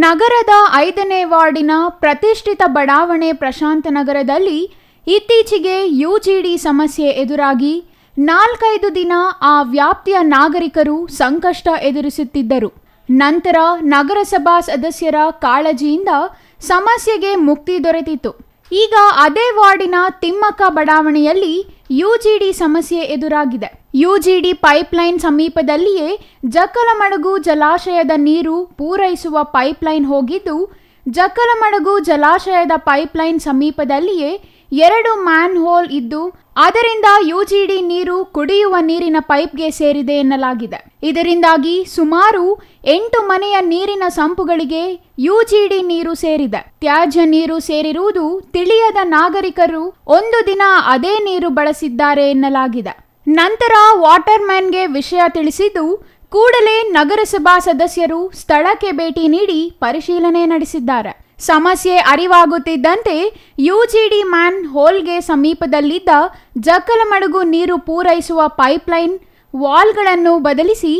ನಗರದ 5ನೇ ವಾರ್ಡಿನ ಪ್ರತಿಷ್ಠಿತ ಬಡಾವಣೆ ಪ್ರಶಾಂತನಗರದಲ್ಲಿ ಇತ್ತೀಚೆಗೆ ಯುಜಿಡಿ ಸಮಸ್ಯೆ ಎದುರಾಗಿ 4-5 ದಿನ ಆ ವ್ಯಾಪ್ತಿಯ ನಾಗರಿಕರು ಸಂಕಷ್ಟ ಎದುರಿಸುತ್ತಿದ್ದರು. ನಂತರ ನಗರಸಭಾ ಸದಸ್ಯರ ಕಾಳಜಿಯಿಂದ ಸಮಸ್ಯೆಗೆ ಮುಕ್ತಿ ದೊರೆತಿತ್ತು. ಈಗ ಅದೇ ವಾರ್ಡಿನ ತಿಮ್ಮಕ್ಕ ಬಡಾವಣೆಯಲ್ಲಿ ಯುಜಿಡಿ ಸಮಸ್ಯೆ ಎದುರಾಗಿದೆ. ಯುಜಿಡಿ ಪೈಪ್ಲೈನ್ ಸಮೀಪದಲ್ಲಿಯೇ ಜಕ್ಕಲಮಡಗು ಜಲಾಶಯದ ನೀರು ಪೂರೈಸುವ ಪೈಪ್ಲೈನ್ ಹೋಗಿದ್ದು, ಜಕ್ಕಲಮಡಗು ಜಲಾಶಯದ ಪೈಪ್ಲೈನ್ ಸಮೀಪದಲ್ಲಿಯೇ 2 ಮ್ಯಾನ್ ಹೋಲ್ ಇದ್ದು ಅದರಿಂದ ಯುಜಿಡಿ ನೀರು ಕುಡಿಯುವ ನೀರಿನ ಪೈಪ್ಗೆ ಸೇರಿದೆ ಎನ್ನಲಾಗಿದೆ. ಇದರಿಂದಾಗಿ ಸುಮಾರು 8 ಮನೆಯ ನೀರಿನ ಸಂಪುಗಳಿಗೆ ಯುಜಿಡಿ ನೀರು ಸೇರಿದೆ. ತ್ಯಾಜ್ಯ ನೀರು ಸೇರಿರುವುದು ತಿಳಿಯದ ನಾಗರಿಕರು ಒಂದು ದಿನ ಅದೇ ನೀರು ಬಳಸಿದ್ದಾರೆ ಎನ್ನಲಾಗಿದೆ. ನಂತರ ವಾಟರ್ ಮ್ಯಾನ್ಗೆ ವಿಷಯ ತಿಳಿಸಿದ್ದು ಕೂಡಲೇ ನಗರಸಭಾ ಸದಸ್ಯರು ಸ್ಥಳಕ್ಕೆ ಭೇಟಿ ನೀಡಿ ಪರಿಶೀಲನೆ ನಡೆಸಿದ್ದಾರೆ. ಸಮಸ್ಯೆ ಅರಿವಾಗುತ್ತಿದ್ದಂತೆ ಯುಜಿಡಿ ಮ್ಯಾನ್ ಹೋಲ್ಗೆ ಸಮೀಪದಲ್ಲಿದ್ದ ಜಕ್ಕಲಮಡಗು ನೀರು ಪೂರೈಸುವ ಪೈಪ್ಲೈನ್ ವಾಲ್ಗಳನ್ನು ಬದಲಿಸಿ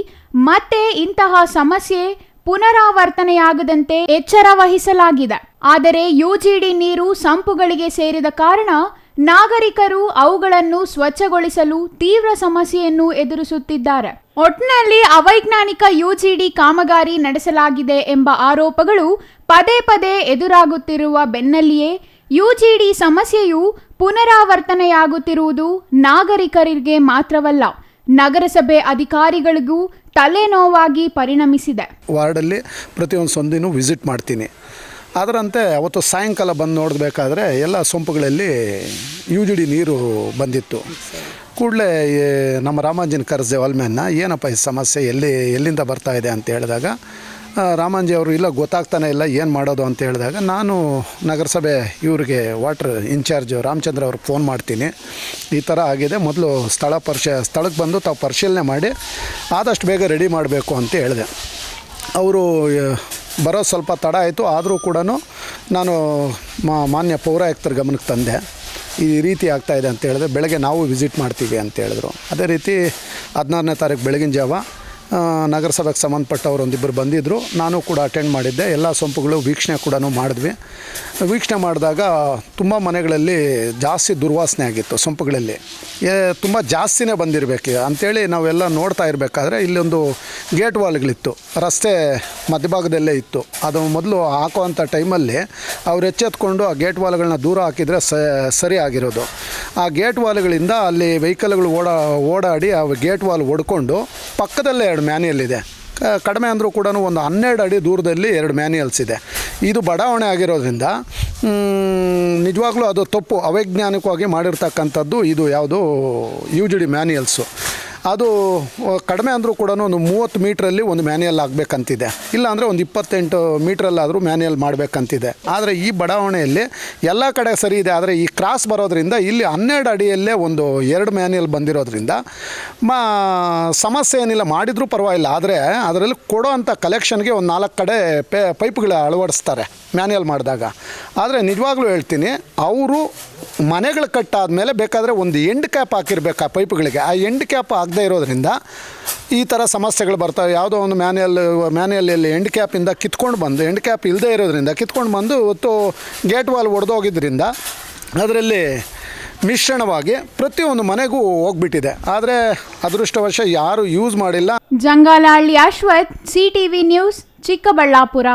ಮತ್ತೆ ಇಂತಹ ಸಮಸ್ಯೆ ಪುನರಾವರ್ತನೆಯಾಗದಂತೆ ಎಚ್ಚರ ವಹಿಸಲಾಗಿದೆ. ಆದರೆ ಯುಜಿಡಿ ನೀರು ಸಂಪುಗಳಿಗೆ ಸೇರಿದ ಕಾರಣ ನಾಗರಿಕರು ಅವುಗಳನ್ನು ಸ್ವಚ್ಛಗೊಳಿಸಲು ತೀವ್ರ ಸಮಸ್ಯೆಯನ್ನು ಎದುರಿಸುತ್ತಿದ್ದಾರೆ. ಒಟ್ನಲ್ಲಿ ಅವೈಜ್ಞಾನಿಕ ಯುಜಿಡಿ ಕಾಮಗಾರಿ ನಡೆಸಲಾಗಿದೆ ಎಂಬ ಆರೋಪಗಳು ಪದೇ ಪದೇ ಎದುರಾಗುತ್ತಿರುವ ಬೆನ್ನಲ್ಲಿಯೇ ಯುಜಿಡಿ ಸಮಸ್ಯೆಯು ಪುನರಾವರ್ತನೆಯಾಗುತ್ತಿರುವುದು ನಾಗರಿಕರಿಗೆ ಮಾತ್ರವಲ್ಲ, ನಗರಸಭೆ ಅಧಿಕಾರಿಗಳಿಗೂ ತಲೆನೋವಾಗಿ ಪರಿಣಮಿಸಿದೆ. ವಾರ್ಡಲ್ಲಿ ಪ್ರತಿಯೊಂದು ಸಂದಿನೂ ವಿಸಿಟ್ ಮಾಡ್ತೀನಿ. ಅದರಂತೆ ಅವತ್ತು ಸಾಯಂಕಾಲ ಬಂದು ನೋಡಬೇಕಾದ್ರೆ ಎಲ್ಲ ಸೊಂಪುಗಳಲ್ಲಿ ಯುಜಿಡಿ ನೀರು ಬಂದಿತ್ತು. ಕೂಡಲೇ ನಮ್ಮ ರಾಮಾಂಜಿನ ಕರೆಸಿದೆ ವಾಲ್ಮ್ಯಾನ್ನ, ಏನಪ್ಪ ಈ ಸಮಸ್ಯೆ ಎಲ್ಲಿಂದ ಬರ್ತಾ ಇದೆ ಅಂತ ಹೇಳಿದಾಗ ರಾಮಾಂಜಿ ಅವರು ಇಲ್ಲ ಗೊತ್ತಾಗ್ತಾನೆ ಇಲ್ಲ ಏನು ಮಾಡೋದು ಅಂತ ಹೇಳಿದಾಗ ನಾನು ನಗರಸಭೆ ಇವರಿಗೆ ವಾಟರ್ ಇನ್ಚಾರ್ಜ್ ರಾಮಚಂದ್ರ ಅವ್ರಿಗೆ ಫೋನ್ ಮಾಡ್ತೀನಿ. ಈ ಥರ ಆಗಿದೆ, ಮೊದಲು ಸ್ಥಳಕ್ಕೆ ಬಂದು ತಾವು ಪರಿಶೀಲನೆ ಮಾಡಿ ಆದಷ್ಟು ಬೇಗ ರೆಡಿ ಮಾಡಬೇಕು ಅಂತ ಹೇಳಿದೆ. ಅವರು ಬರೋ ಸ್ವಲ್ಪ ತಡ ಆಯಿತು. ಆದರೂ ಕೂಡ ನಾನು ಮಾನ್ಯ ಪೌರಾಯುಕ್ತರ ಗಮನಕ್ಕೆ ತಂದೆ, ಈ ರೀತಿ ಆಗ್ತಾಯಿದೆ ಅಂತ ಹೇಳಿದೆ. ಬೆಳಗ್ಗೆ ನಾವು ವಿಸಿಟ್ ಮಾಡ್ತೀವಿ ಅಂತ ಹೇಳಿದ್ರು. ಅದೇ ರೀತಿ 16ನೇ ತಾರೀಕು ಬೆಳಗಿನ ಜಾವ ನಗರಸಭೆಗೆ ಸಂಬಂಧಪಟ್ಟವರು ಒಂದಿಬ್ಬರು ಬಂದಿದ್ದರು. ನಾನು ಕೂಡ ಅಟೆಂಡ್ ಮಾಡಿದ್ದೆ. ಎಲ್ಲ ಸೊಂಪುಗಳು ವೀಕ್ಷಣೆ ಕೂಡ ಮಾಡಿದ್ವಿ. ವೀಕ್ಷಣೆ ಮಾಡಿದಾಗ ತುಂಬ ಮನೆಗಳಲ್ಲಿ ಜಾಸ್ತಿ ದುರ್ವಾಸನೆ ಆಗಿತ್ತು. ಸೊಂಪುಗಳಲ್ಲಿ ತುಂಬ ಜಾಸ್ತಿನೇ ಬಂದಿರಬೇಕು ಅಂಥೇಳಿ ನಾವೆಲ್ಲ ನೋಡ್ತಾ ಇರಬೇಕಾದ್ರೆ ಇಲ್ಲೊಂದು ಗೇಟ್ ವಾಲ್ಗಳಿತ್ತು, ರಸ್ತೆ ಮಧ್ಯಭಾಗದಲ್ಲೇ ಇತ್ತು. ಅದು ಮೊದಲು ಹಾಕುವಂಥ ಟೈಮಲ್ಲಿ ಅವ್ರು ಎಚ್ಚೆತ್ಕೊಂಡು ಆ ಗೇಟ್ ವಾಲ್ಗಳನ್ನ ದೂರ ಹಾಕಿದರೆ ಸರಿ ಆಗಿರೋದು. ಆ ಗೇಟ್ ವಾಲ್ಗಳಿಂದ ಅಲ್ಲಿ ವೆಹಿಕಲ್ಗಳು ಓಡಾಡಿ ಆ ಗೇಟ್ ವಾಲ್ ಒಡ್ಕೊಂಡು ಪಕ್ಕದಲ್ಲೇ 2 ಮ್ಯಾನ್ಯಲ್ ಇದೆ. ಕಡಿಮೆ ಅಂದರೂ ಕೂಡ ಒಂದು 12 ಅಡಿ ದೂರದಲ್ಲಿ 2 ಮ್ಯಾನ್ಯಲ್ಸ್ ಇದೆ. ಇದು ಬಡಾವಣೆ ಆಗಿರೋದ್ರಿಂದ ನಿಜವಾಗ್ಲೂ ಅದು ತಪ್ಪು, ಅವೈಜ್ಞಾನಿಕವಾಗಿ ಮಾಡಿರ್ತಕ್ಕಂಥದ್ದು. ಇದು ಯಾವುದು ಯುಜಿಡಿ ಮ್ಯಾನ್ಯಲ್ಸು. ಅದು ಕಡಿಮೆ ಅಂದರೂ ಕೂಡ ಒಂದು 30 ಮೀಟ್ರಲ್ಲಿ ಒಂದು ಮ್ಯಾನ್ಯಲ್ ಆಗಬೇಕಂತಿದೆ, ಇಲ್ಲಾಂದರೆ ಒಂದು 28 ಮೀಟ್ರಲ್ಲಾದರೂ ಮ್ಯಾನ್ಯಲ್ ಮಾಡಬೇಕಂತಿದೆ. ಆದರೆ ಈ ಬಡಾವಣೆಯಲ್ಲಿ ಎಲ್ಲ ಕಡೆ ಸರಿ ಇದೆ. ಆದರೆ ಈ ಕ್ರಾಸ್ ಬರೋದ್ರಿಂದ ಇಲ್ಲಿ 12 ಅಡಿಯಲ್ಲೇ ಒಂದು 2 ಮ್ಯಾನ್ಯಲ್ ಬಂದಿರೋದ್ರಿಂದ ಸಮಸ್ಯೆ ಏನಿಲ್ಲ, ಮಾಡಿದರೂ ಪರವಾಗಿಲ್ಲ. ಆದರೆ ಅದರಲ್ಲಿ ಕೊಡೋವಂಥ ಕಲೆಕ್ಷನ್ಗೆ ಒಂದು 4 ಕಡೆ ಪೈಪ್ಗಳು ಅಳವಡಿಸ್ತಾರೆ ಮ್ಯಾನ್ಯಲ್ ಮಾಡಿದಾಗ. ಆದರೆ ನಿಜವಾಗ್ಲೂ ಹೇಳ್ತೀನಿ, ಅವರು ಮನೆಗಳು ಕಟ್ಟಾದಮೇಲೆ ಬೇಕಾದರೆ ಒಂದು ಎಂಡ್ ಕ್ಯಾಪ್ ಹಾಕಿರ್ಬೇಕು ಆ ಪೈಪ್ಗಳಿಗೆ. ಆ ಎಂಡ್ ಕ್ಯಾಪ್ ಆಗದೆ ಇರೋದ್ರಿಂದ ಈ ಥರ ಸಮಸ್ಯೆಗಳು ಬರ್ತವೆ. ಯಾವುದೋ ಒಂದು ಮ್ಯಾನ್ಯಲಲ್ಲಿ ಎಂಡ್ ಕ್ಯಾಪಿಂದ ಕಿತ್ಕೊಂಡು ಬಂದು, ಎಂಡ್ ಕ್ಯಾಪ್ ಇಲ್ಲದೆ ಇರೋದ್ರಿಂದ ಕಿತ್ಕೊಂಡು ಬಂದು ಇವತ್ತು ಗೇಟ್ ವಾಲ್ ಒಡೆದೋಗಿದ್ದರಿಂದ ಅದರಲ್ಲಿ ಮಿಶ್ರಣವಾಗಿ ಪ್ರತಿಯೊಂದು ಮನೆಗೂ ಹೋಗ್ಬಿಟ್ಟಿದೆ. ಆದರೆ ಅದೃಷ್ಟವಶ ಯಾರು ಯೂಸ್ ಮಾಡಿಲ್ಲ. Jangalahalli Ashwath, CTV news, Chikkaballapur.